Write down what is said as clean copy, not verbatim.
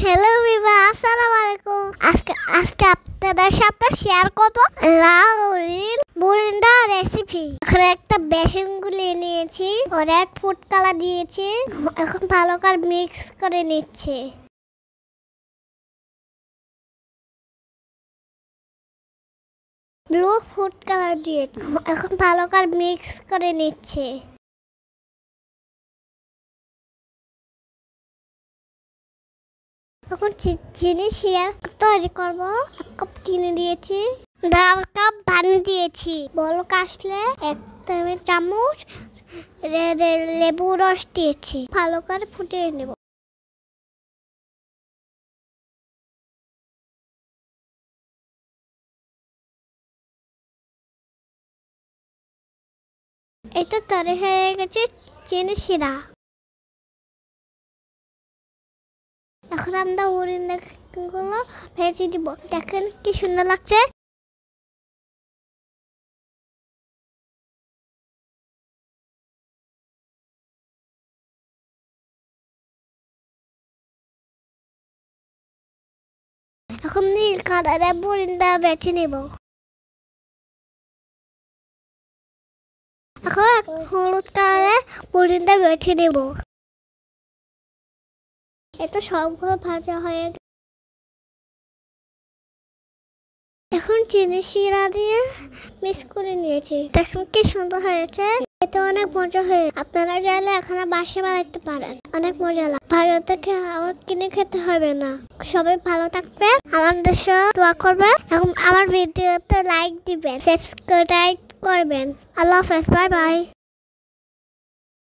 Hello Viva, আসসালামু আলাইকুম। আজকে আপনাদের সাথে শেয়ার করব লাউরির বুরিন্দা রেসিপি। এখানে একটা বেসন গুলিয়ে নিয়েছি, রেড ফুড কালার দিয়েছি, এখন ভালো করে মিক্স করে নিচ্ছে। ব্লু ফুড কালার দিয়েছি, এখন ভালো করে মিক্স করে নিচ্ছে। এখন চিনি শেয়ার তৈরি করবো। 1 কাপ চিনি দিয়েছি, 1.5 কাপ পানি দিয়েছি। বলক আসলে 1 চামচ লেবু রস দিয়েছি, ভালো করে ফুটিয়ে নেব। এটা তৈরি হয়ে গেছে চিনি শিরা। এখন আমরা বুরিন্দাগুলো ভেজে দিব। দেখেন কি সুন্দর লাগছে। এখন নীল কালারের বুরিন্দা বেছে নেব। এখন হলুদ কালারের বুরিন্দা বেছে নেব। এটা সবগুলো ভাজা হয়ে গেছে। এখন চিনি শিরা দিয়ে মিক্স করে নিয়েছি। দেখুন কি সুন্দর হয়েছে। এটা অনেক মজা হয়ে, আপনারা চাইলে এখানে বাসি বানাইতে পারেন, অনেক মজা লাগে। ভালো থেকে আবার কিনে খেতে হবে না। সবাই ভালো থাকবেন, আমাদের সাথে দোয়া করবেন এবং আমার ভিডিওতে লাইক দিবেন, সাবস্ক্রাইব করবেন। আল্লাহ হাফেজ, বাই বাই।